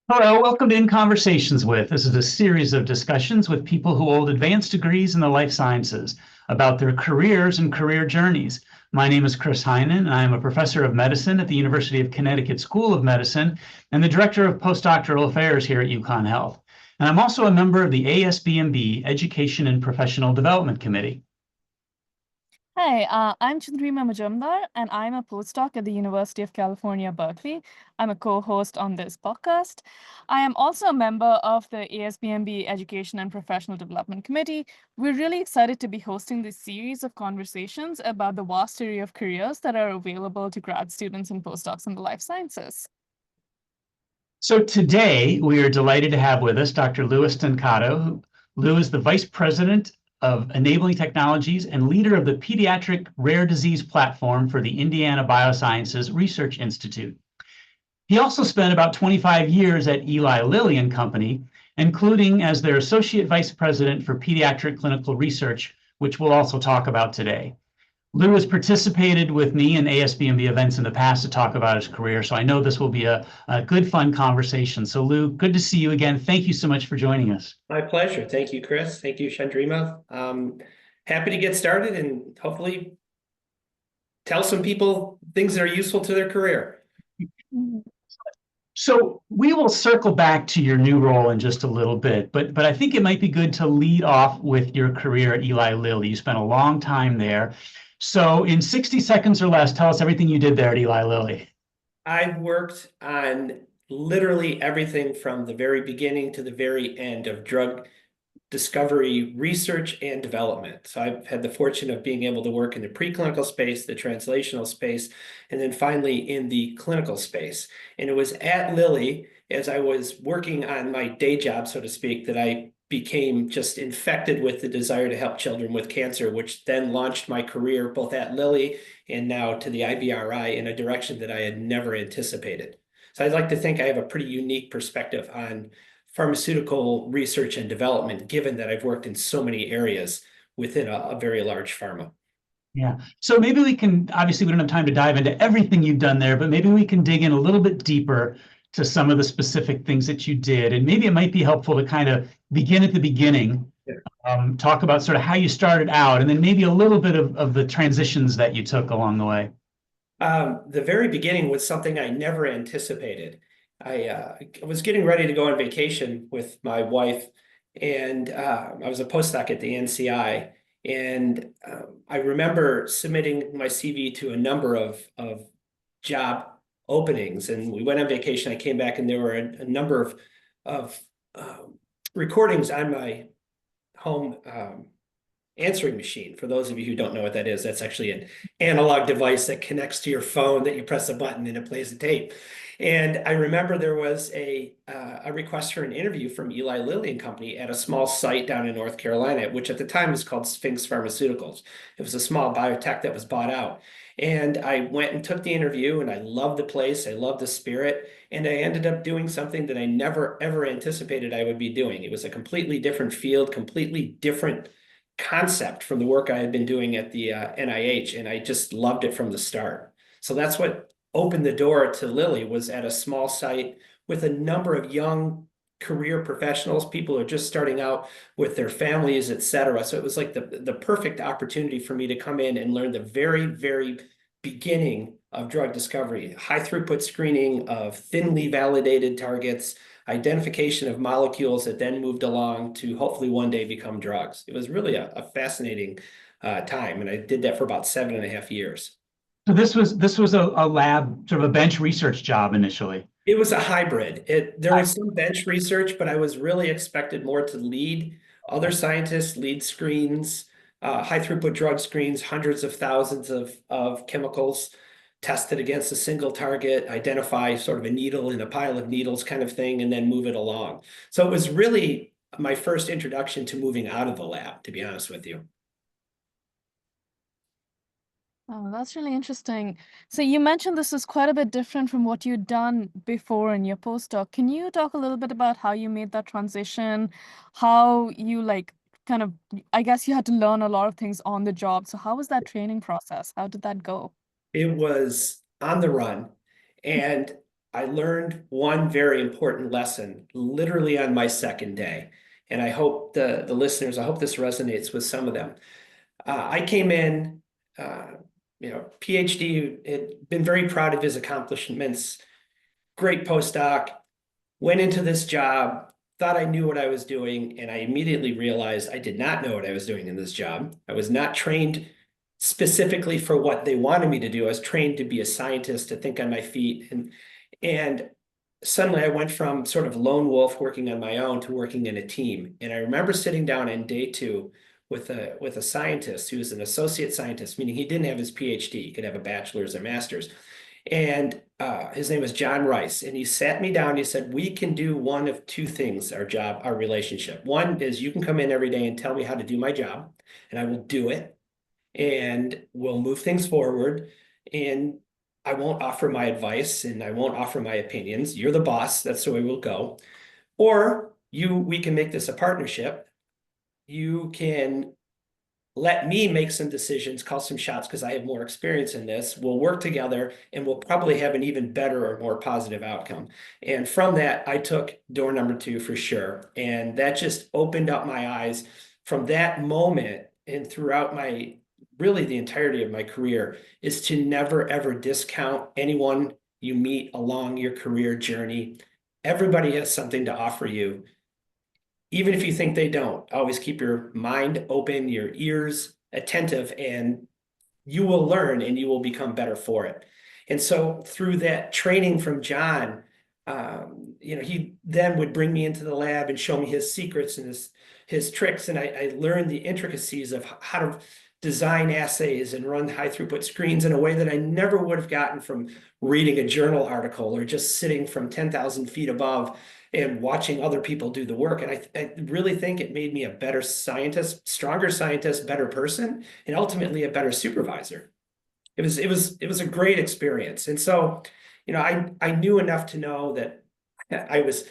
Hello, welcome to In Conversations With. This is a series of discussions with people who hold advanced degrees in the life sciences about their careers and career journeys. My name is Chris Heinen, and I am a professor of medicine at the University of Connecticut School of Medicine and the director of postdoctoral affairs here at UConn Health. And I'm also a member of the ASBMB Education and Professional Development Committee. Hi, I'm Chandrima Majumdar, and I'm a postdoc at the University of California, Berkeley. I'm a co-host on this podcast. I am also a member of the ASBMB Education and Professional Development Committee. We're really excited to be hosting this series of conversations about the vast array of careers that are available to grad students and postdocs in the life sciences. So today we are delighted to have with us Dr. Louis Stancato. Lou is the Vice President of Enabling Technologies and leader of the Pediatric Rare Disease Platform for the Indiana Biosciences Research Institute. He also spent about 25 years at Eli Lilly and Company, including as their Associate Vice President for Pediatric Clinical Research, which we'll also talk about today. Lou has participated with me in ASBMB events in the past to talk about his career, so I know this will be a good, fun conversation. So Lou, good to see you again. Thank you so much for joining us. My pleasure. Thank you, Chris. Thank you, Chandrima. Happy to get started and hopefully tell some people things that are useful to their career. So we will circle back to your new role in just a little bit, but I think it might be good to lead off with your career at Eli Lilly. You spent a long time there. So in 60 seconds or less, tell us everything you did there at Eli Lilly. I've worked on literally everything from the very beginning to the very end of drug discovery, research, and development. So I've had the fortune of being able to work in the preclinical space, the translational space, and then finally in the clinical space. And it was at Lilly, as I was working on my day job, so to speak, that I became just infected with the desire to help children with cancer, which then launched my career both at Lilly and now to the IBRI in a direction that I had never anticipated. So I'd like to think I have a pretty unique perspective on pharmaceutical research and development, given that I've worked in so many areas within a very large pharma. Yeah. So maybe we can, obviously, we don't have time to dive into everything you've done there, but maybe we can dig in a little bit deeper to some of the specific things that you did. And maybe it might be helpful to kind of begin at the beginning, talk about sort of how you started out, and then maybe a little bit of the transitions that you took along the way. The very beginning was something I never anticipated. I was getting ready to go on vacation with my wife, and I was a postdoc at the NCI. And I remember submitting my CV to a number of job openings. And we went on vacation. I came back, and there were a number of recordings on my home answering machine. For those of you who don't know what that is, that's actually an analog device that connects to your phone that you press a button and it plays the tape. And I remember there was a request for an interview from Eli Lilly and Company at a small site down in North Carolina, which at the time was called Sphinx Pharmaceuticals. It was a small biotech that was bought out. And I went and took the interview, and I loved the place. I loved the spirit. And I ended up doing something that I never, ever anticipated I would be doing. It was a completely different field, completely different concept from the work I had been doing at the NIH, and I just loved it from the start. So that's what opened the door to Lilly, was at a small site with a number of young career professionals, people who are just starting out with their families, et cetera. So it was like the perfect opportunity for me to come in and learn the very, very beginning of drug discovery, high throughput screening of thinly validated targets, identification of molecules that then moved along to hopefully one day become drugs. It was really a fascinating time, and I did that for about 7.5 years. So this was a lab, sort of a bench research job initially. It was a hybrid. There was some bench research, but I was really expected more to lead other scientists, lead screens, high throughput drug screens, hundreds of thousands of chemicals tested against a single target, identify sort of a needle in a pile of needles kind of thing, and then move it along. So it was really my first introduction to moving out of the lab, to be honest with you. Oh, that's really interesting. So you mentioned this is quite a bit different from what you'd done before in your postdoc. Can you talk a little bit about how you made that transition, how you I guess you had to learn a lot of things on the job. So how was that training process? How did that go? It was on the run, and I learned one very important lesson literally on my second day. And I hope the listeners, I hope this resonates with some of them. I came in, PhD, had been very proud of his accomplishments, great postdoc, went into this job, thought I knew what I was doing, and I immediately realized I did not know what I was doing in this job. I was not trained specifically for what they wanted me to do. I was trained to be a scientist, to think on my feet. And suddenly I went from sort of lone wolf working on my own to working in a team. And I remember sitting down on day 2 with a scientist who was an associate scientist, meaning he didn't have his PhD, he could have a bachelor's or master's. And his name was John Rice. And he sat me down. He said, we can do one of 2 things, our job, our relationship. One is you can come in every day and tell me how to do my job, and I will do it. And we'll move things forward. And I won't offer my advice and I won't offer my opinions. You're the boss. That's the way we'll go. Or we can make this a partnership. You can let me make some decisions, call some shots because I have more experience in this. We'll work together and we'll probably have an even better or more positive outcome. And from that, I took door number 2 for sure. And that just opened up my eyes from that moment and throughout really the entirety of my career, is to never, ever discount anyone you meet along your career journey. Everybody has something to offer you. Even if you think they don't, always keep your mind open, your ears attentive, and you will learn and you will become better for it. And so through that training from John, he then would bring me into the lab and show me his secrets and his tricks. And I learned the intricacies of how to design assays and run high throughput screens in a way that I never would have gotten from reading a journal article or just sitting from 10,000 feet above and watching other people do the work. And I really think it made me a better scientist, stronger scientist, better person, and ultimately a better supervisor. It was a great experience. And so, I knew enough to know that I was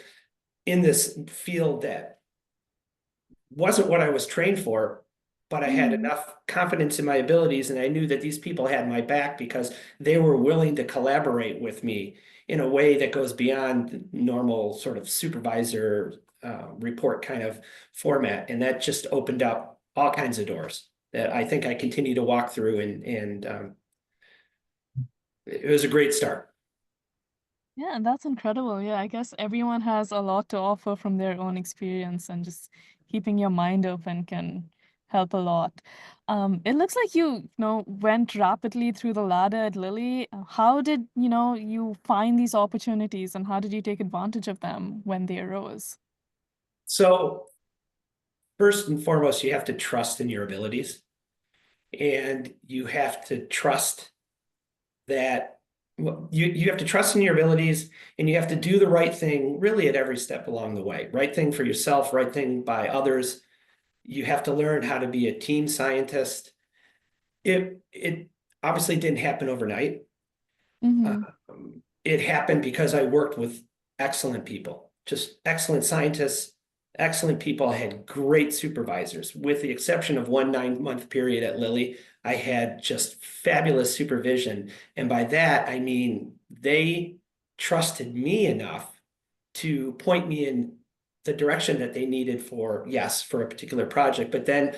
in this field that wasn't what I was trained for, but I had enough confidence in my abilities, and I knew that these people had my back because they were willing to collaborate with me in a way that goes beyond the normal sort of supervisor report kind of format. And that just opened up all kinds of doors that I think I continue to walk through, and it was a great start. Yeah, that's incredible. Yeah, I guess everyone has a lot to offer from their own experience, and just keeping your mind open can help a lot. It looks like you went rapidly through the ladder at Lilly. How did, you find these opportunities, and how did you take advantage of them when they arose? So first and foremost, you have to trust in your abilities, and you have to trust that you have to trust in your abilities, and you have to do the right thing really at every step along the way. Right thing for yourself, right thing by others. You have to learn how to be a team scientist. It obviously didn't happen overnight. It happened because I worked with excellent people, just excellent scientists, excellent people. I had great supervisors. With the exception of one 9-month period at Lilly, I had just fabulous supervision. And by that, I mean, they trusted me enough to point me in the direction that they needed for a particular project, but then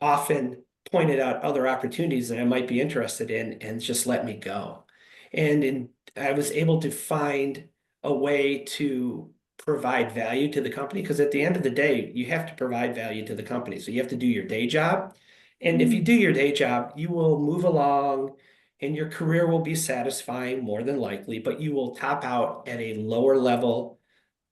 often pointed out other opportunities that I might be interested in and just let me go. And I was able to find a way to provide value to the company, because at the end of the day, you have to provide value to the company. So you have to do your day job. And if you do your day job, you will move along and your career will be satisfying more than likely, but you will top out at a lower level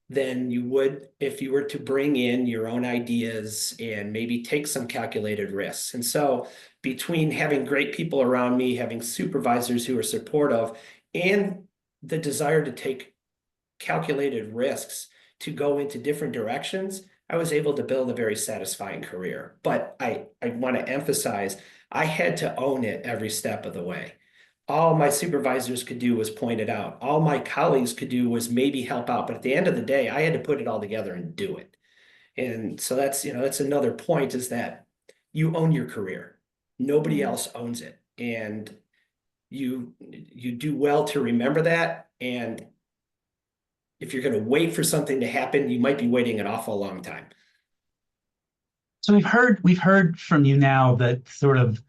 than you would if you were to bring in your own ideas and maybe take some calculated risks. And so between having great people around me, having supervisors who are supportive, and the desire to take calculated risks to go into different directions, I was able to build a very satisfying career. But I want to emphasize, I had to own it every step of the way. All my supervisors could do was point it out. All my colleagues could do was maybe help out. But at the end of the day, I had to put it all together and do it. And so that's another point, is that you own your career. Nobody else owns it. And you do well to remember that. And if you're going to wait for something to happen, you might be waiting an awful long time. So we've heard from you now that sort of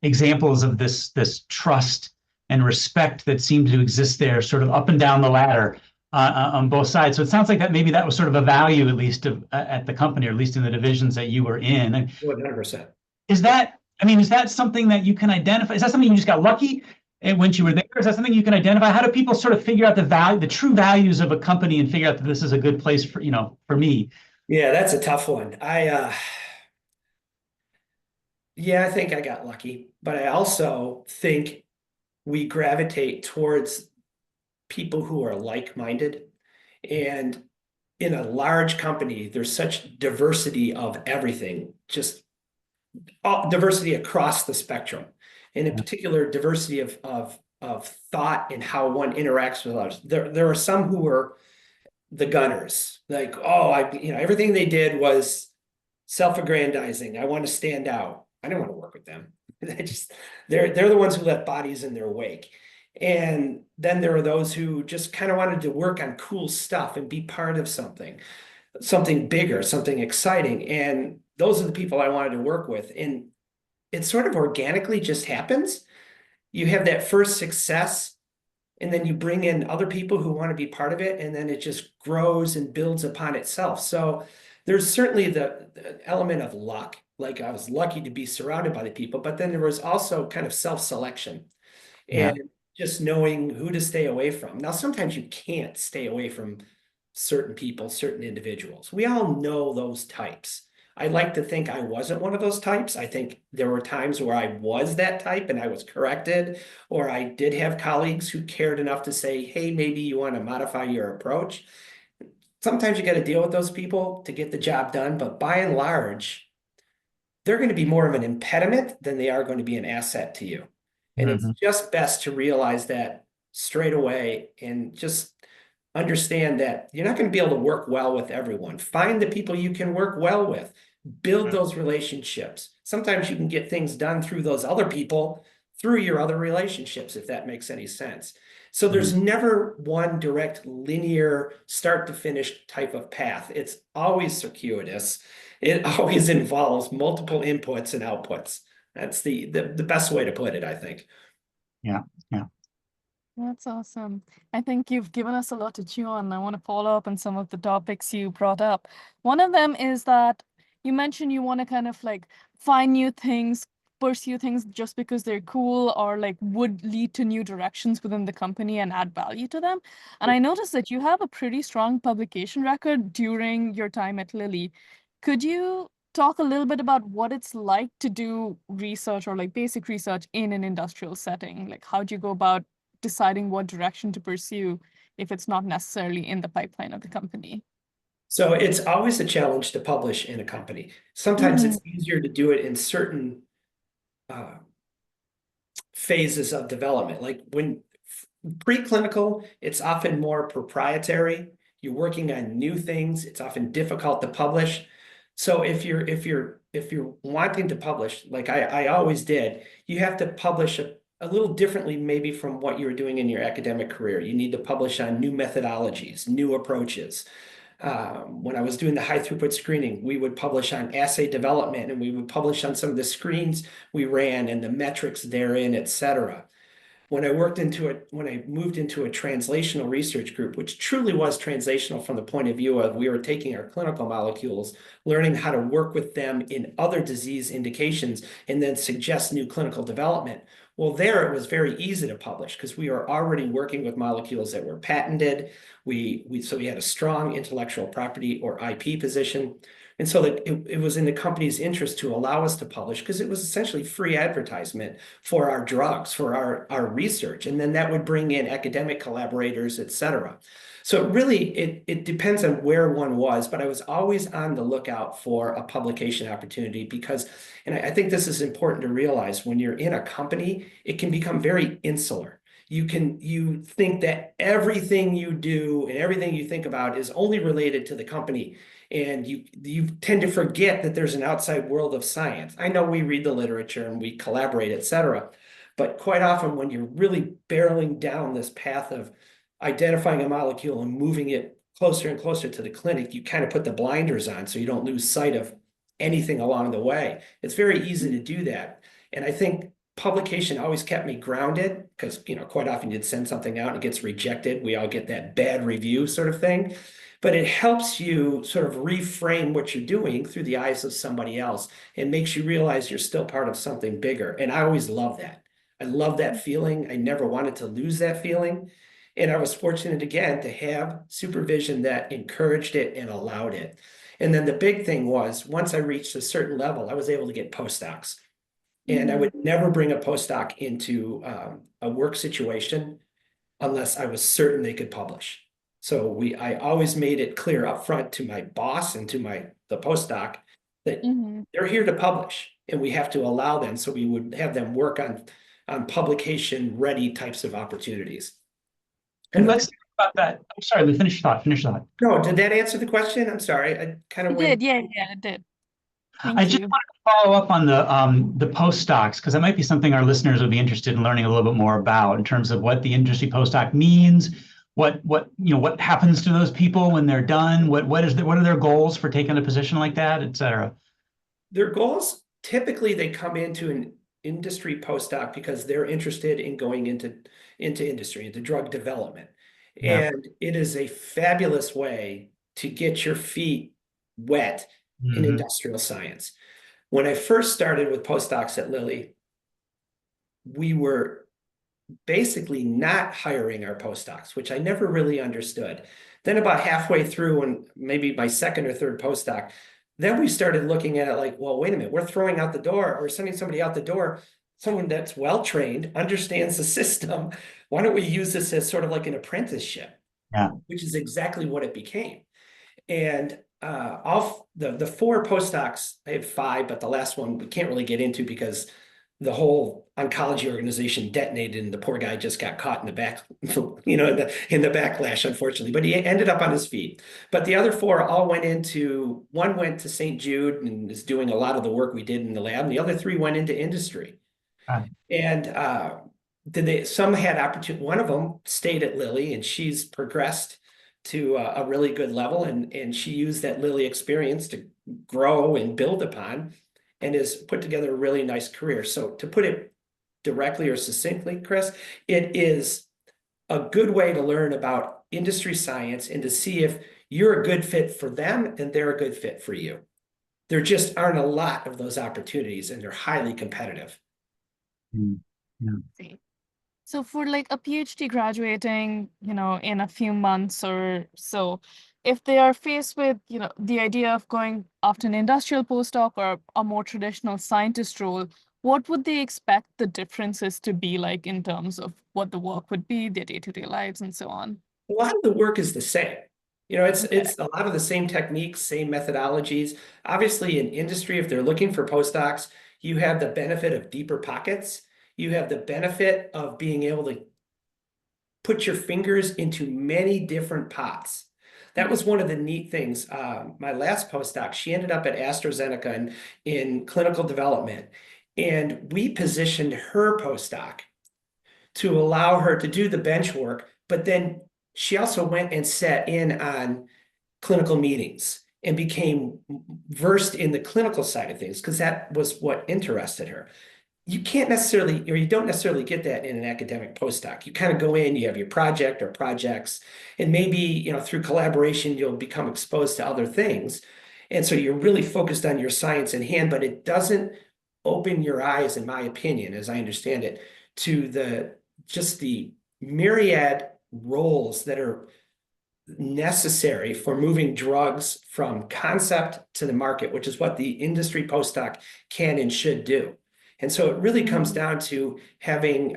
examples of this trust and respect that seem to exist there, sort of up and down the ladder on both sides. So it sounds like that maybe that was sort of a value, at least at the company, or at least in the divisions that you were in. And 100%. is that, I mean, is that something that you can identify? Is that something you just got lucky when you were there? Is that something you can identify? How do people sort of figure out the true values of a company and figure out that this is a good place for, for me? Yeah, that's a tough one. Yeah, I think I got lucky, but I also think we gravitate towards people who are like-minded. And in a large company, there's such diversity of everything, just diversity across the spectrum, and in particular, diversity of thought and how one interacts with others. There are some who are the gunners, like, oh, everything they did was self-aggrandizing. I want to stand out. I don't want to work with them. They're the ones who left bodies in their wake. And then there are those who just kind of wanted to work on cool stuff and be part of something bigger, something exciting. And those are the people I wanted to work with. And it sort of organically just happens. You have that first success, and then you bring in other people who want to be part of it, and then it just grows and builds upon itself. So there's certainly the element of luck. Like, I was lucky to be surrounded by the people, but then there was also kind of self-selection and just knowing who to stay away from. Now, sometimes you can't stay away from certain people, certain individuals. We all know those types. I like to think I wasn't one of those types. I think there were times where I was that type and I was corrected, or I did have colleagues who cared enough to say, hey, maybe you want to modify your approach. Sometimes you got to deal with those people to get the job done, but by and large, they're going to be more of an impediment than they are going to be an asset to you. And it's just best to realize that straight away and just understand that you're not going to be able to work well with everyone. Find the people you can work well with, build those relationships. Sometimes you can get things done through those other people, through your other relationships, if that makes any sense. So there's never one direct linear start to finish type of path. It's always circuitous. It always involves multiple inputs and outputs. That's the best way to put it, I think. Yeah. That's awesome. I think you've given us a lot to chew on. I want to follow up on some of the topics you brought up. One of them is that you mentioned you want to kind of like find new things, pursue things just because they're cool or like would lead to new directions within the company and add value to them. And I noticed that you have a pretty strong publication record during your time at Lilly. Could you talk a little bit about what it's like to do research or like basic research in an industrial setting? Like, how do you go about deciding what direction to pursue if it's not necessarily in the pipeline of the company? So it's always a challenge to publish in a company. Sometimes it's easier to do it in certain phases of development. Like when preclinical, it's often more proprietary. You're working on new things. It's often difficult to publish. So if you're wanting to publish, like I always did, you have to publish a little differently maybe from what you were doing in your academic career. You need to publish on new methodologies, new approaches. When I was doing the high throughput screening, we would publish on assay development, and we would publish on some of the screens we ran and the metrics therein, et cetera. When I moved into a translational research group, which truly was translational from the point of view of we were taking our clinical molecules, learning how to work with them in other disease indications, and then suggest new clinical development. Well, there it was very easy to publish because we were already working with molecules that were patented. So we had a strong intellectual property or IP position. And so that it was in the company's interest to allow us to publish because it was essentially free advertisement for our drugs, for our research. And then that would bring in academic collaborators, et cetera. So really, it depends on where one was, but I was always on the lookout for a publication opportunity because, and I think this is important to realize, when you're in a company, it can become very insular. You think that everything you do and everything you think about is only related to the company. And you tend to forget that there's an outside world of science. I know we read the literature and we collaborate, et cetera, but quite often when you're really barreling down this path of identifying a molecule and moving it closer and closer to the clinic, you kind of put the blinders on so you don't lose sight of anything along the way. It's very easy to do that. And I think publication always kept me grounded because, quite often you'd send something out and it gets rejected. We all get that bad review sort of thing. But it helps you sort of reframe what you're doing through the eyes of somebody else and makes you realize you're still part of something bigger. And I always love that. I love that feeling. I never wanted to lose that feeling. And I was fortunate again to have supervision that encouraged it and allowed it. And then the big thing was once I reached a certain level, I was able to get postdocs. And I would never bring a postdoc into a work situation unless I was certain they could publish. So I always made it clear up front to my boss and to the postdoc that they're here to publish and we have to allow them. So we would have them work on publication ready types of opportunities. And let's think about that. I'm sorry, finish thought. No, did that answer the question? I'm sorry. I kind of It did, yeah, it did. Thank I just you. want to follow up on the postdocs, because that might be something our listeners would be interested in learning a little bit more about in terms of what the industry postdoc means, what happens to those people when they're done, what are their goals for taking a position like that, et cetera. Their goals, typically they come into an industry postdoc because they're interested in going into industry, into drug development. Yeah. And it is a fabulous way to get your feet wet in industrial science. When I first started with postdocs at Lilly, we were basically not hiring our postdocs, which I never really understood. Then about halfway through, and maybe my second or third postdoc, then we started looking at it like, well, wait a minute, we're throwing out the door, or sending somebody out the door, someone that's well-trained, understands the system. Why don't we use this as sort of like an apprenticeship? Yeah. Which is exactly what it became. And all the 4 postdocs, I had 5, but the last one we can't really get into because the whole oncology organization detonated and the poor guy just got caught in the back, in the backlash, unfortunately, but he ended up on his feet. But the other 4 all one went to St. Jude and is doing a lot of the work we did in the lab. And the other 3 went into industry. And some had opportunity. One of them stayed at Lilly and she's progressed to a really good level. And she used that Lilly experience to grow and build upon, and has put together a really nice career. So to put it directly or succinctly, Chris, it is a good way to learn about industry science and to see if you're a good fit for them and they're a good fit for you. There just aren't a lot of those opportunities and they're highly competitive. Yeah. So for like a PhD graduating, in a few months or so, if they are faced with, the idea of going after an industrial postdoc or a more traditional scientist role, what would they expect the differences to be like in terms of what the work would be, their day-to-day lives, and so on? A lot of the work is the same. It's a lot of the same techniques, same methodologies. Obviously, in industry, if they're looking for postdocs, you have the benefit of deeper pockets. You have the benefit of being able to put your fingers into many different pots. That was one of the neat things. My last postdoc, she ended up at AstraZeneca in clinical development. And we positioned her postdoc to allow her to do the bench work, but then she also went and sat in on clinical meetings and became versed in the clinical side of things because that was what interested her. You can't necessarily, or you don't necessarily get that in an academic postdoc. You kind of go in, you have your project or projects, and maybe, through collaboration, you'll become exposed to other things. And so you're really focused on your science in hand, but it doesn't open your eyes, in my opinion, as I understand it, to the myriad roles that are necessary for moving drugs from concept to the market, which is what the industry postdoc can and should do. And so it really comes down to having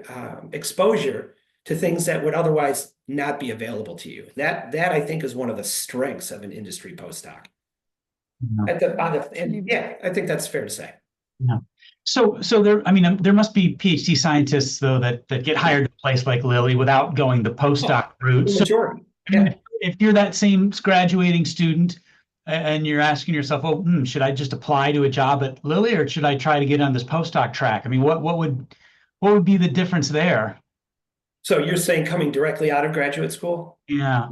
exposure to things that would otherwise not be available to you. That I think is one of the strengths of an industry postdoc. Yeah, I think that's fair to say. Yeah. So there must be PhD scientists though that get hired to a place like Lilly without going the postdoc route. The majority. If you're that same graduating student and you're asking yourself, well, should I just apply to a job at Lilly or should I try to get on this postdoc track? I mean, what would be the difference there? So you're saying coming directly out of graduate school? Yeah.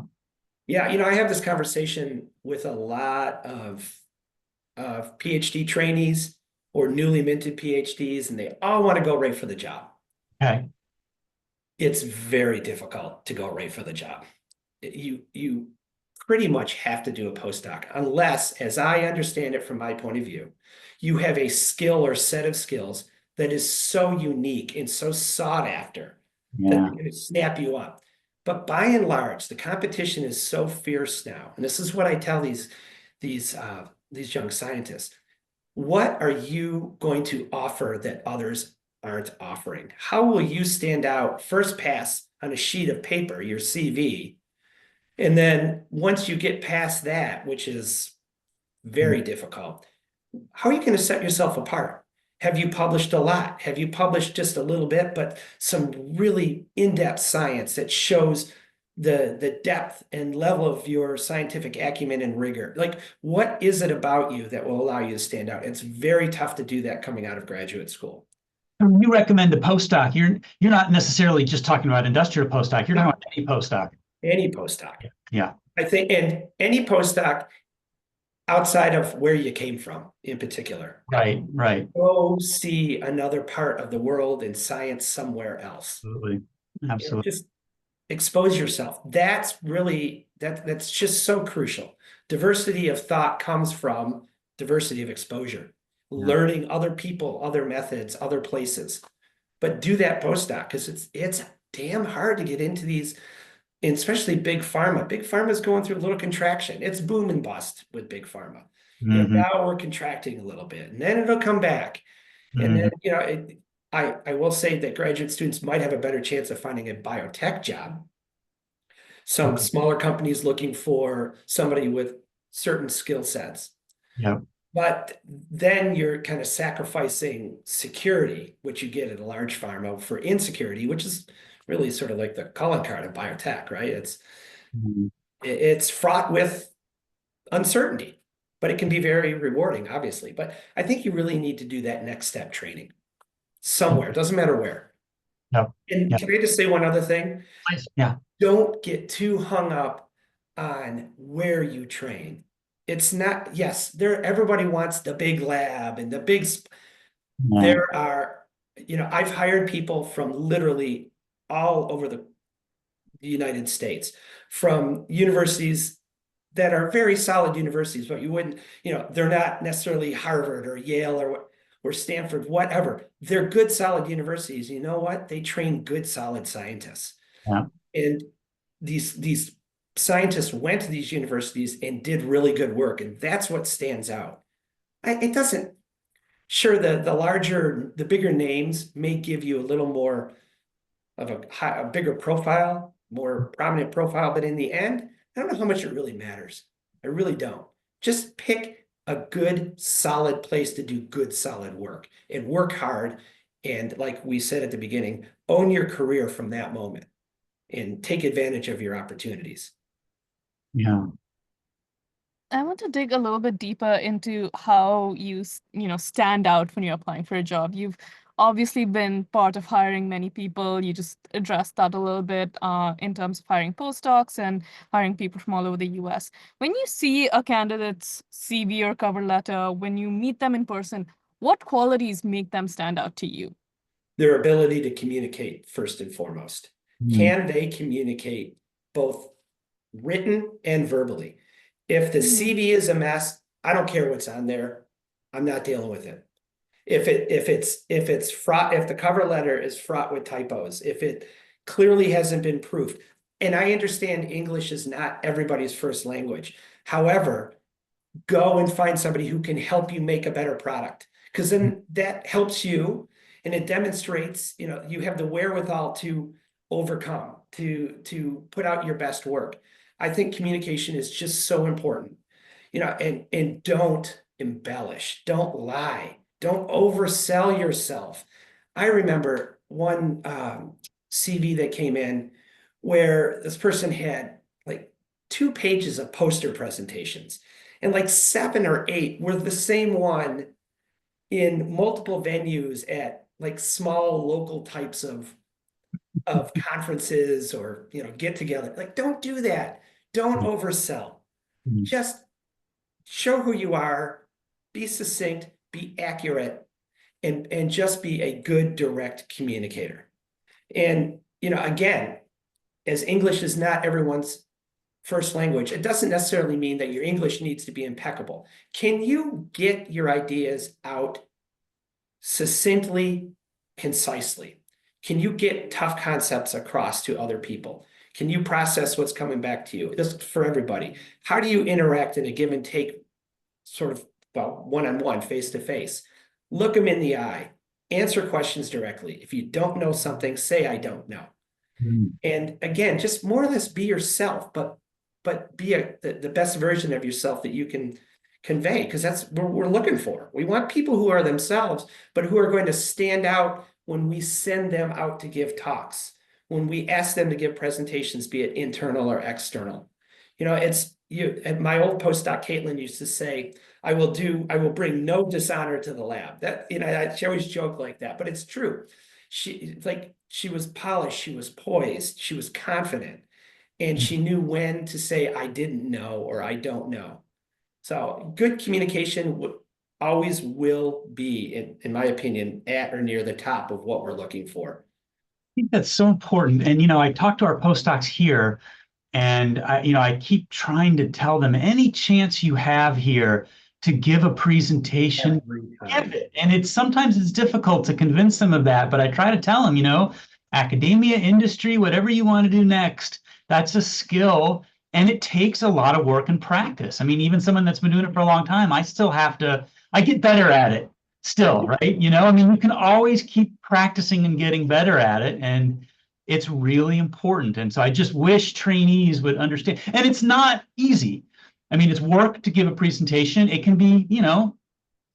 Yeah, I have this conversation with a lot of PhD trainees or newly minted PhDs, and they all want to go right for the job. Okay. It's very difficult to go right for the job. You pretty much have to do a postdoc unless, as I understand it from my point of view, you have a skill or set of skills that is so unique and so sought after that Yeah. they're going to snap you up. But by and large, the competition is so fierce now, and this is what I tell these young scientists. What are you going to offer that others aren't offering? How will you stand out first pass on a sheet of paper, your CV? And then once you get past that, which is very difficult, how are you going to set yourself apart? Have you published a lot? Have you published just a little bit, but some really in-depth science that shows the depth and level of your scientific acumen and rigor? Like, what is it about you that will allow you to stand out? It's very tough to do that coming out of graduate school. When you recommend a postdoc, you're not necessarily just talking about industrial postdoc. You're talking about any postdoc. Any postdoc. Yeah. I think, and any postdoc outside of where you came from in particular. Right. Right. Go see another part of the world and science somewhere else. Absolutely. Absolutely. Just expose yourself. That's really that's just so crucial. Diversity of thought comes from diversity of exposure, learning other people, other methods, other places. But do that postdoc because it's damn hard to get into these, and especially big pharma. Big pharma is going through a little contraction. It's boom and bust with big pharma. Now we're contracting a little bit, and then it'll come back. And then, I will say that graduate students might have a better chance of finding a biotech job. Some smaller companies looking for somebody with certain skill sets. Yeah. But then you're kind of sacrificing security, which you get at a large pharma, for insecurity, which is really sort of like the calling card of biotech, right? It's fraught with uncertainty, but it can be very rewarding, obviously. But I think you really need to do that next step training somewhere. It doesn't matter where. Yep. And Yep. can I just say one other thing? Yeah. Don't get too hung up on where you train. It's not, yes, everybody wants the big lab and the big, there are, I've hired people from literally all over the United States, from universities that are very solid universities, but you wouldn't, they're not necessarily Harvard or Yale or Stanford, whatever. They're good, solid universities. You know what? They train good, solid scientists. Yeah. And these scientists went to these universities and did really good work. And that's what stands out. It doesn't, sure, the bigger names may give you a little more of a bigger profile, more prominent profile, but in the end, I don't know how much it really matters. I really don't. Just pick a good, solid place to do good, solid work and work hard. And like we said at the beginning, own your career from that moment and take advantage of your opportunities. Yeah. I want to dig a little bit deeper into how you stand out when you're applying for a job. You've obviously been part of hiring many people. You just addressed that a little bit in terms of hiring postdocs and hiring people from all over the US. When you see a candidate's CV or cover letter, when you meet them in person, what qualities make them stand out to you? Their ability to communicate first and foremost. Can they communicate both written and verbally? If the CV is a mess, I don't care what's on there. I'm not dealing with it. If it's fraught, if the cover letter is fraught with typos, if it clearly hasn't been proofed, and I understand English is not everybody's first language. However, go and find somebody who can help you make a better product, because then that helps you and it demonstrates, you have the wherewithal to overcome, to put out your best work. I think communication is just so important, and don't embellish, don't lie, don't oversell yourself. I remember one CV that came in where this person had like 2 pages of poster presentations, and like 7 or 8 were the same one in multiple venues at like small local types of conferences or get together. Like, don't do that. Don't oversell. Mhm. Just show who you are, be succinct, be accurate, and just be a good direct communicator. And, again, as English is not everyone's first language, it doesn't necessarily mean that your English needs to be impeccable. Can you get your ideas out succinctly, concisely? Can you get tough concepts across to other people? Can you process what's coming back to you? This is for everybody. How do you interact in a give and take sort of, well, one-on-one, face-to-face? Look them in the eye, answer questions directly. If you don't know something, say, I don't know. Mhm. And again, just more or less be yourself, but be the best version of yourself that you can convey, because that's what we're looking for. We want people who are themselves, but who are going to stand out when we send them out to give talks, when we ask them to give presentations, be it internal or external. At my old postdoc, Caitlin used to say, I will bring no dishonor to the lab. She always joked like that, but it's true. She was polished, she was poised, she was confident, and she knew when to say, I didn't know, or I don't know. So good communication always will be, in my opinion, at or near the top of what we're looking for. I think that's so important. And, I talk to our postdocs here, and I keep trying to tell them any chance you have here to give a presentation, give it. And sometimes it's difficult to convince them of that, but I try to tell them, academia, industry, whatever you want to do next, that's a skill. And it takes a lot of work and practice. I mean, even someone that's been doing it for a long time, I get better at it still, right? I mean, you can always keep practicing and getting better at it. And it's really important. And so I just wish trainees would understand. And it's not easy. I mean, it's work to give a presentation. It can be,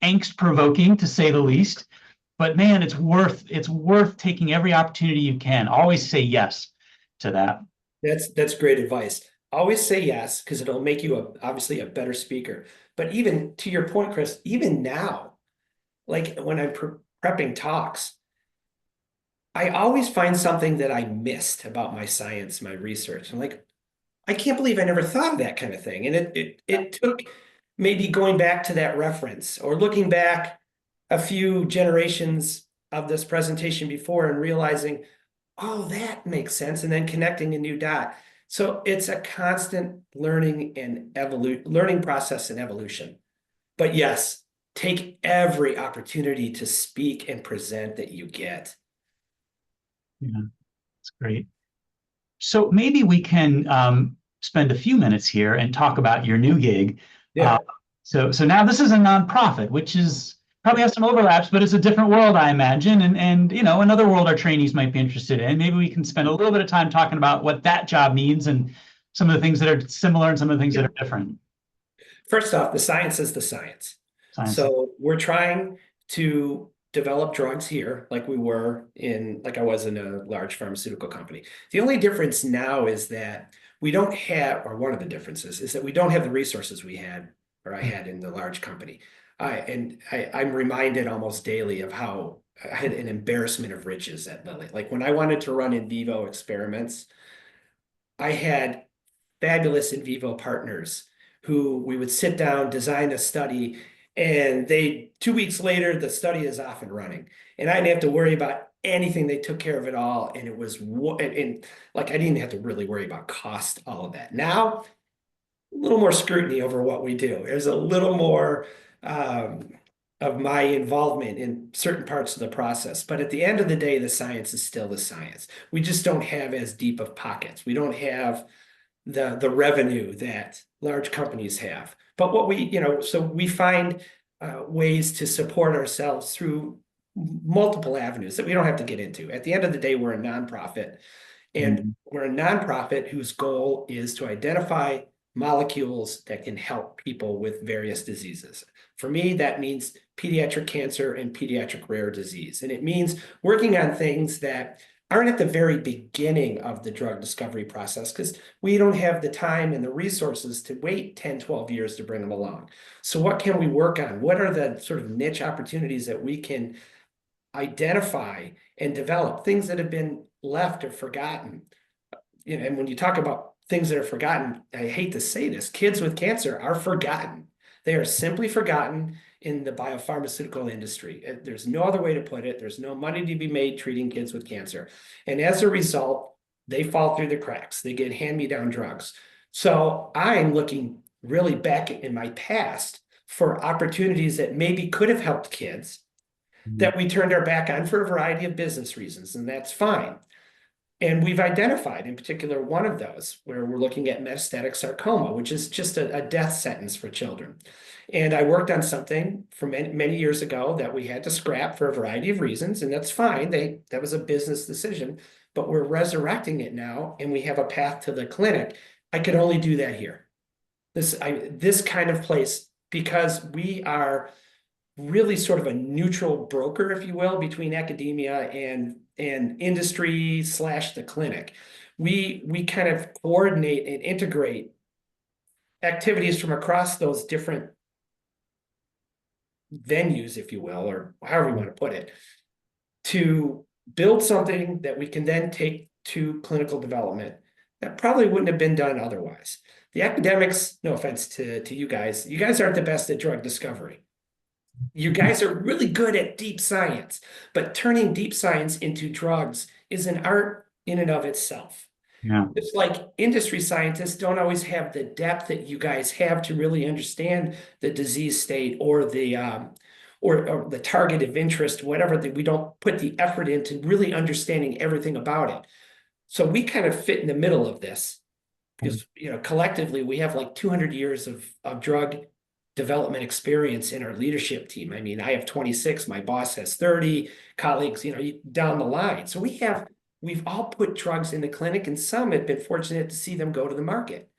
angst provoking to say the least. But man, it's worth taking every opportunity you can. Always say yes to that. That's great advice. Always say yes, because it'll make you obviously a better speaker. But even to your point, Chris, even now, like when I'm prepping talks, I always find something that I missed about my science, my research. I'm like, I can't believe I never thought of that kind of thing. And it took maybe going back to that reference or looking back a few generations of this presentation before and realizing, oh, that makes sense, and then connecting a new dot. So it's a constant learning process and evolution. But yes, take every opportunity to speak and present that you get. Yeah, that's great. So maybe we can spend a few minutes here and talk about your new gig. Yeah. So now this is a nonprofit, which is probably has some overlaps, but it's a different world, I imagine, and another world our trainees might be interested in. Maybe we can spend a little bit of time talking about what that job means and some of the things that are similar and some of the things that are different. First off, the science is the science. So we're trying to develop drugs here like I was in a large pharmaceutical company. The only difference now is that we don't have, or one of the differences is that we don't have the resources we had, or I had in the large company. I'm reminded almost daily of how I had an embarrassment of riches at Lilly. Like when I wanted to run in vivo experiments, I had fabulous in vivo partners who we would sit down, design a study, and 2 weeks later, the study is off and running. And I didn't have to worry about anything. They took care of it all. And I didn't have to really worry about cost, all of that. Now, a little more scrutiny over what we do. There's a little more of my involvement in certain parts of the process. But at the end of the day, the science is still the science. We just don't have as deep of pockets. We don't have the revenue that large companies have. But so we find ways to support ourselves through multiple avenues that we don't have to get into. At the end of the day, we're a nonprofit, and we're a nonprofit whose goal is to identify molecules that can help people with various diseases. For me, that means pediatric cancer and pediatric rare disease. And it means working on things that aren't at the very beginning of the drug discovery process, because we don't have the time and the resources to wait 10, 12 years to bring them along. So what can we work on? What are the sort of niche opportunities that we can identify and develop, things that have been left or forgotten? And when you talk about things that are forgotten. I hate to say this, kids with cancer are forgotten. They are simply forgotten in the biopharmaceutical industry. There's no other way to put it. There's no money to be made treating kids with cancer. And as a result, they fall through the cracks. They get hand-me-down drugs. So I'm looking really back in my past for opportunities that maybe could have helped kids that we turned our back on for a variety of business reasons, and that's fine. And we've identified in particular one of those where we're looking at metastatic sarcoma, which is just a death sentence for children. And I worked on something from many years ago that we had to scrap for a variety of reasons, and that's fine. That was a business decision, but we're resurrecting it now, and we have a path to the clinic. I could only do that here. This kind of place, because we are really sort of a neutral broker, if you will, between academia and industry / the clinic. We kind of coordinate and integrate activities from across those different venues, if you will, or however you want to put it, to build something that we can then take to clinical development that probably wouldn't have been done otherwise. The academics, no offense to you guys aren't the best at drug discovery. You guys are really good at deep science, but turning deep science into drugs is an art in and of itself. Yeah. It's like industry scientists don't always have the depth that you guys have to really understand the disease state or the target of interest, whatever, that we don't put the effort into really understanding everything about it. So we kind of fit in the middle of this because, collectively we have like 200 years of drug development experience in our leadership team. I mean, I have 26, my boss has 30 colleagues, down the line. So we've all put drugs in the clinic, and some have been fortunate to see them go to the market.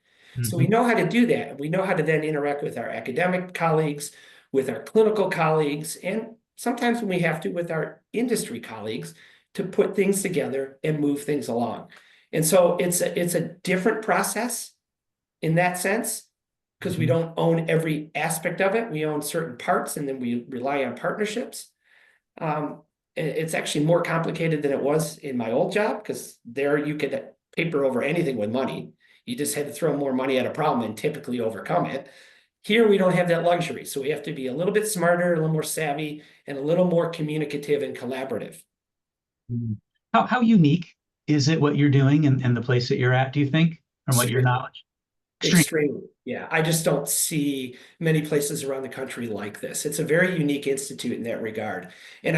So we know how to do that. We know how to then interact with our academic colleagues, with our clinical colleagues, and sometimes when we have to, with our industry colleagues, to put things together and move things along. And so it's a different process in that sense, because we don't own every aspect of it. We own certain parts, and then we rely on partnerships. It's actually more complicated than it was in my old job, because there you could paper over anything with money. You just had to throw more money at a problem and typically overcome it. Here, we don't have that luxury. So we have to be a little bit smarter, a little more savvy, and a little more communicative and collaborative. How unique is it what you're doing and the place that you're at, do you think, from what your knowledge? Extremely. Yeah. I just don't see many places around the country like this. It's a very unique institute in that regard. And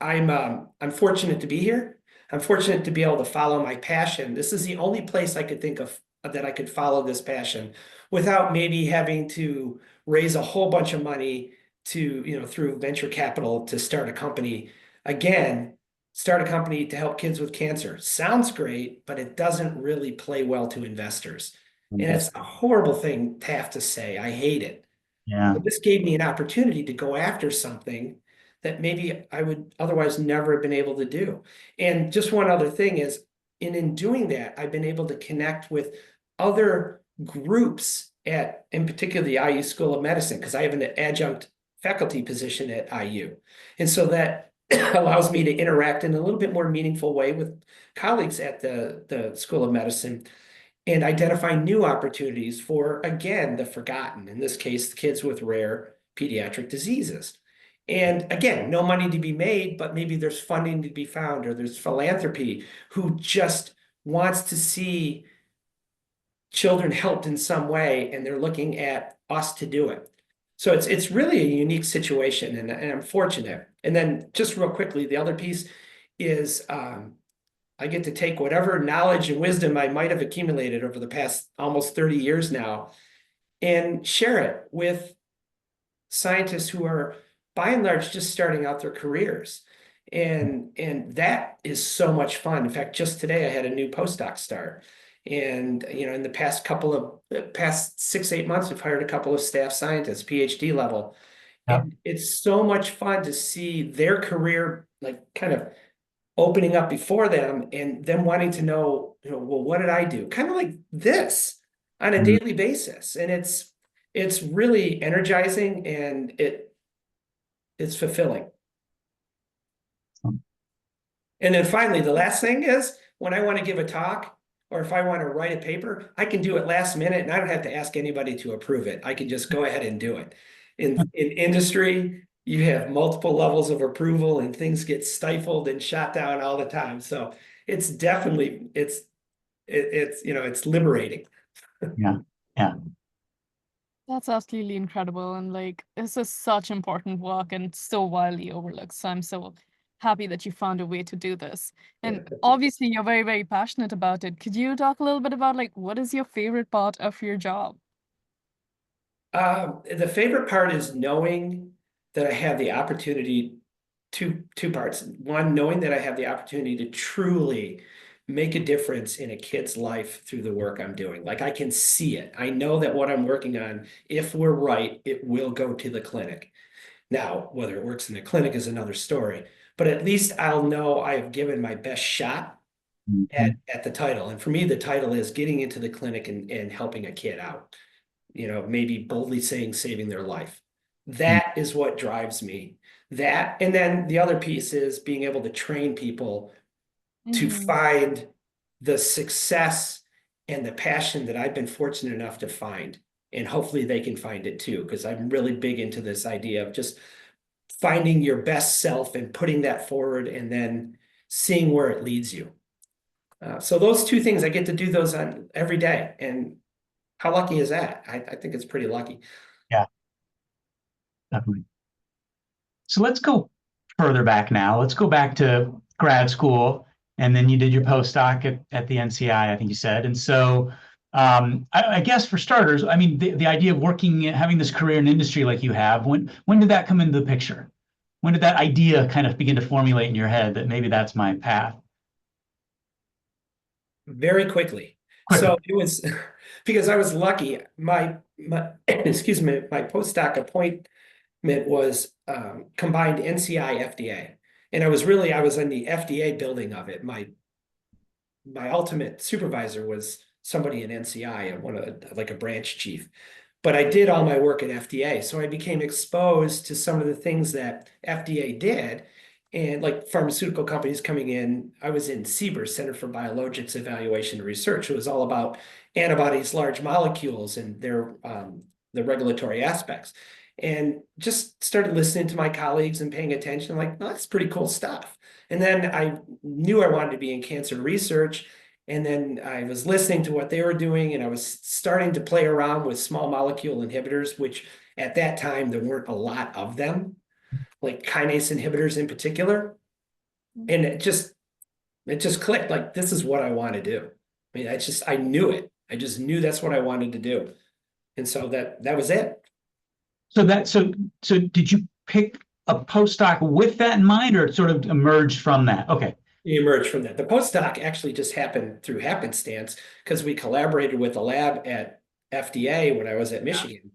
I'm fortunate to be here. I'm fortunate to be able to follow my passion. This is the only place I could think of that I could follow this passion without maybe having to raise a whole bunch of money to, through venture capital to start a company. Again, start a company to help kids with cancer. Sounds great, but it doesn't really play well to investors. And it's a horrible thing to have to say. I hate it. Yeah. But this gave me an opportunity to go after something that maybe I would otherwise never have been able to do. And just one other thing is, in doing that, I've been able to connect with other groups in particular, the IU School of Medicine, because I have an adjunct faculty position at IU. And so that allows me to interact in a little bit more meaningful way with colleagues at the School of Medicine and identify new opportunities for, again, the forgotten, in this case, the kids with rare pediatric diseases. And again, no money to be made, but maybe there's funding to be found, or there's philanthropy who just wants to see children helped in some way, and they're looking at us to do it. So it's really a unique situation, and I'm fortunate. And then just real quickly, the other piece is I get to take whatever knowledge and wisdom I might have accumulated over the past almost 30 years now and share it with scientists who are, by and large, just starting out their careers. And that is so much fun. In fact, just today I had a new postdoc start. And, in the past 6-8 months, we've hired a couple of staff scientists, PhD level. Yeah. And it's so much fun to see their career, like, kind of opening up before them, and them wanting to know, well, what did I do? Kind of like this on a daily basis. And it's really energizing, and it's fulfilling. And then finally, the last thing is, when I want to give a talk, or if I want to write a paper, I can do it last minute and I don't have to ask anybody to approve it. I can just go ahead and do it. In industry, you have multiple levels of approval and things get stifled and shot down all the time. So it's definitely, it's liberating. Yeah. Yeah. That's absolutely incredible. And like, this is such important work and so widely overlooked. So I'm so happy that you found a way to do this. And obviously you're very, very passionate about it. Could you talk a little bit about like, what is your favorite part of your job? The favorite part is knowing that I have the opportunity, two parts. One, knowing that I have the opportunity to truly make a difference in a kid's life through the work I'm doing. Like I can see it. I know that what I'm working on, if we're right, it will go to the clinic. Now, whether it works in the clinic is another story, but at least I'll know I have given my best shot Mhm. at the title. And for me, the title is getting into the clinic and helping a kid out, maybe boldly saying saving their life. That is what drives me. That, and then the other piece is being able to train people to Mhm. find the success and the passion that I've been fortunate enough to find. And hopefully they can find it too, because I'm really big into this idea of just finding your best self and putting that forward and then seeing where it leads you. So those two things, I get to do those on every day. And how lucky is that? I think it's pretty lucky. Yeah, definitely. So let's go further back now. Let's go back to grad school, and then you did your postdoc at the NCI, I think you said. And so, I guess for starters, I mean, the idea of working, having this career in industry like you have, when did that come into the picture? When did that idea kind of begin to formulate in your head that maybe that's my path? Very quickly. Quickly. So it was because I was lucky. My excuse me, my postdoc appointment was combined NCI FDA. And I was in the FDA building of it. My ultimate supervisor was somebody in NCI and like a branch chief. But I did all my work at FDA. So I became exposed to some of the things that FDA did. And like pharmaceutical companies coming in, I was in CBER, Center for Biologics Evaluation and Research. It was all about antibodies, large molecules, and the regulatory aspects. And just started listening to my colleagues and paying attention, like, oh, that's pretty cool stuff. And then I knew I wanted to be in cancer research. And then I was listening to what they were doing, and I was starting to play around with small molecule inhibitors, which at that time there weren't a lot of them, like kinase inhibitors in particular. And it just clicked, like this is what I want to do. I mean, I knew it. I just knew that's what I wanted to do. And so that was it. So did you pick a postdoc with that in mind, or it sort of emerged from that? Okay. You emerged from that. The postdoc actually just happened through happenstance because we collaborated with a lab at FDA when I was at Michigan.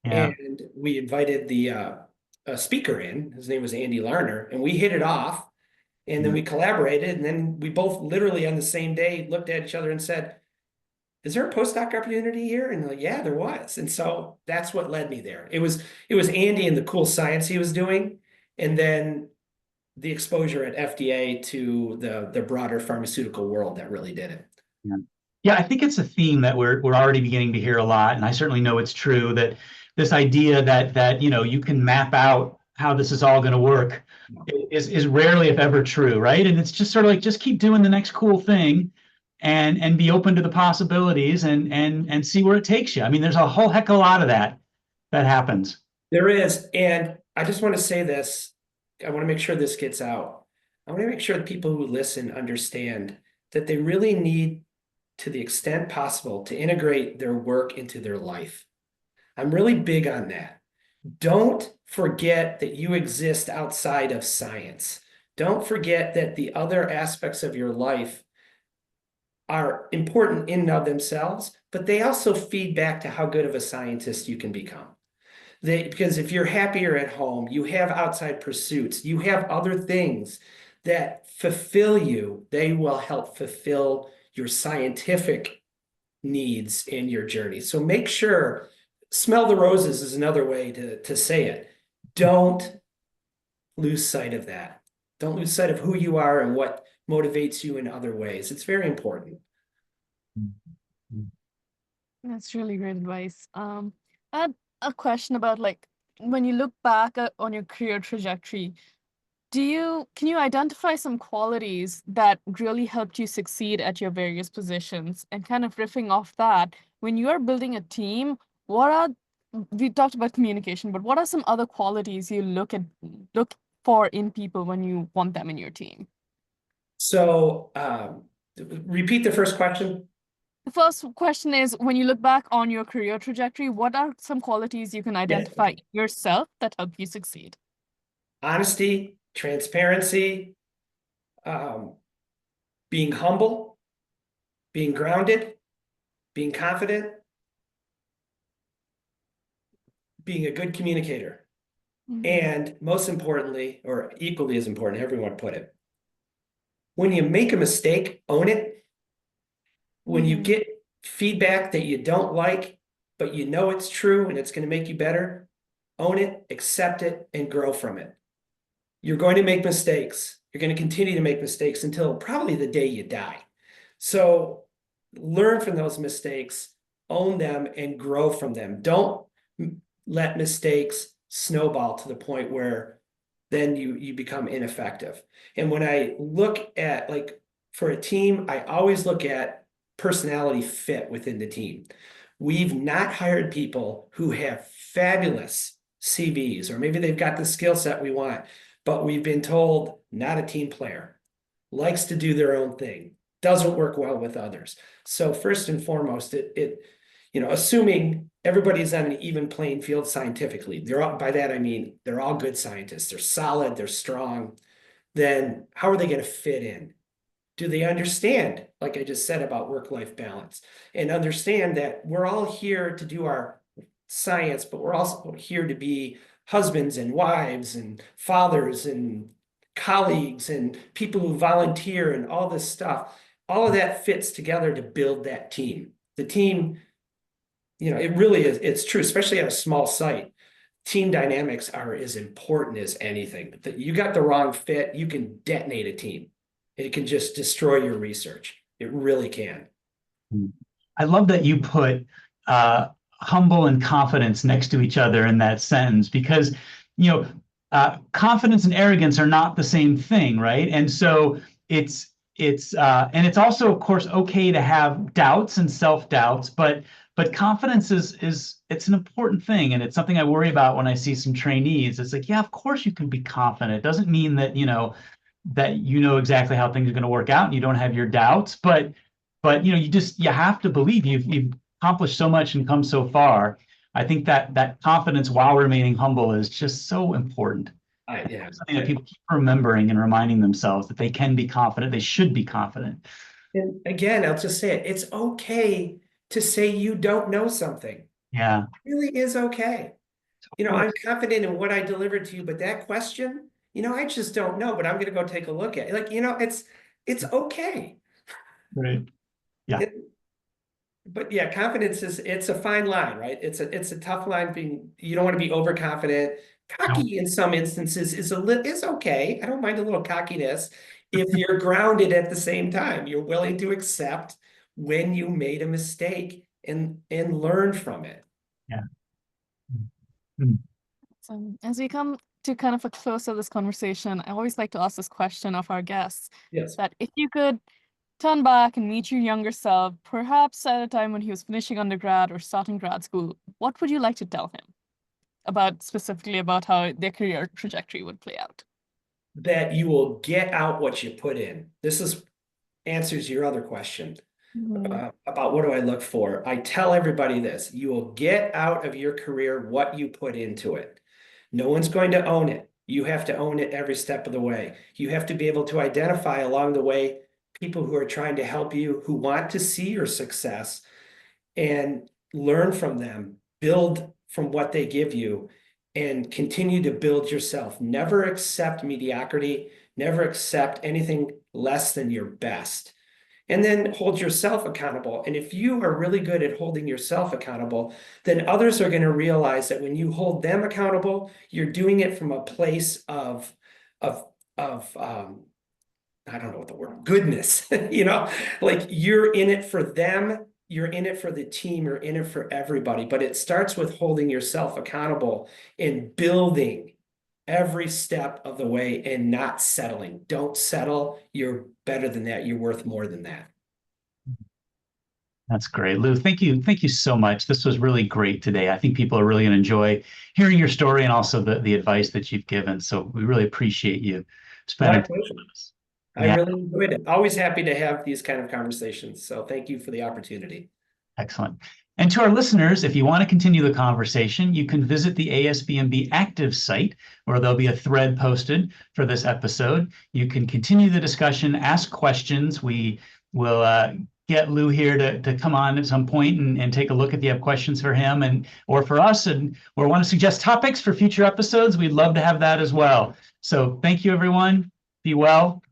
Yeah. And we invited the speaker in. His name was Andy Larner, and we hit it off. And then we collaborated, and then we both literally on the same day looked at each other and said, "Is there a postdoc opportunity here?" And like, yeah, there was. And so that's what led me there. It was Andy and the cool science he was doing, and then the exposure at FDA to the broader pharmaceutical world that really did it. Yeah. Yeah, I think it's a theme that we're already beginning to hear a lot, and I certainly know it's true that this idea that you can map out how this is all going to work is rarely, if ever, true, right? And it's just sort of like just keep doing the next cool thing, and be open to the possibilities and see where it takes you. I mean, there's a whole heck of a lot of that happens. There is, and I just want to say this. I want to make sure this gets out. I want to make sure that people who listen understand that they really need, to the extent possible, to integrate their work into their life. I'm really big on that. Don't forget that you exist outside of science. Don't forget that the other aspects of your life are important in and of themselves, but they also feed back to how good of a scientist you can become. Because if you're happier at home, you have outside pursuits, you have other things that fulfill you, they will help fulfill your scientific needs in your journey. So make sure, smell the roses is another way to say it. Don't lose sight of that. Don't lose sight of who you are and what motivates you in other ways. It's very important. That's really great advice. I had a question about like when you look back on your career trajectory, can you identify some qualities that really helped you succeed at your various positions? And kind of riffing off that, when you are building a team, we talked about communication, but what are some other qualities you look for in people when you want them in your team? So repeat the first question. The first question is, when you look back on your career trajectory, what are some qualities you can identify in yourself that help you succeed? Honesty, transparency, being humble, being grounded, being confident, being a good communicator. And most importantly, or equally as important, everyone put it, when you make a mistake, own it. When you get feedback that you don't like, but you know it's true and it's going to make you better, own it, accept it, and grow from it. You're going to make mistakes. You're going to continue to make mistakes until probably the day you die. So learn from those mistakes, own them, and grow from them. Don't let mistakes snowball to the point where then you become ineffective. And when I look at, like, for a team, I always look at personality fit within the team. We've not hired people who have fabulous CVs, or maybe they've got the skill set we want, but we've been told not a team player, likes to do their own thing, doesn't work well with others. So first and foremost, assuming everybody's on an even playing field scientifically, by that I mean they're all good scientists, they're solid, they're strong, then how are they going to fit in? Do they understand, like I just said about work-life balance, and understand that we're all here to do our science, but we're also here to be husbands and wives and fathers and colleagues and people who volunteer and all this stuff. All of that fits together to build that team. The team, it really is, it's true, especially at a small site. Team dynamics are as important as anything. You got the wrong fit, you can detonate a team. It can just destroy your research. It really can. I love that you put humble and confidence next to each other in that sentence, because confidence and arrogance are not the same thing, right? And so it's also, of course, okay to have doubts and self-doubts, but confidence it's an important thing, and it's something I worry about when I see some trainees. It's like, yeah, of course you can be confident. It doesn't mean that exactly how things are going to work out and you don't have your doubts, but you have to believe you've accomplished so much and come so far. I think that confidence while remaining humble is just so important. Yeah. Something that people keep remembering and reminding themselves that they can be confident, they should be confident. And again, I'll just say it, it's okay to say you don't know something. Yeah. It really is okay. I'm confident in what I delivered to you, but that question, I just don't know, but I'm going to go take a look at it. It's okay. Right. Yeah. But yeah, confidence it's a fine line, right? It's a tough line. You don't want to be overconfident. Cocky in some instances is okay. I don't mind a little cockiness if you're grounded at the same time. You're willing to accept when you made a mistake and learn from it. Yeah. So as we come to kind of a close of this conversation, I always like to ask this question of our guests. Yes. That if you could turn back and meet your younger self, perhaps at a time when he was finishing undergrad or starting grad school, what would you like to tell him specifically about how their career trajectory would play out? That you will get out what you put in. This answers your other question about what do I look for. I tell everybody this: you will get out of your career what you put into it. No one's going to own it. You have to own it every step of the way. You have to be able to identify along the way people who are trying to help you, who want to see your success, and learn from them, build from what they give you, and continue to build yourself. Never accept mediocrity, never accept anything less than your best. And then hold yourself accountable. And if you are really good at holding yourself accountable, then others are going to realize that when you hold them accountable, you're doing it from a place of I don't know what the word, goodness, you know, like you're in it for them, you're in it for the team, you're in it for everybody. But it starts with holding yourself accountable and building every step of the way and not settling. Don't settle. You're better than that. You're worth more than that. That's great, Lou. Thank you. Thank you so much. This was really great today. I think people are really going to enjoy hearing your story and also the advice that you've given. So we really appreciate you spending time with us. I Yeah, really enjoyed it. Always happy to have these kind of conversations. So thank you for the opportunity. excellent. And to our listeners, if you want to continue the conversation, you can visit the ASBMB Active site, where there'll be a thread posted for this episode. You can continue the discussion, ask questions. We will get Lou here to come on at some point and take a look if you have questions for him and or for us, or want to suggest topics for future episodes. We'd love to have that as well. So thank you, everyone. Be well.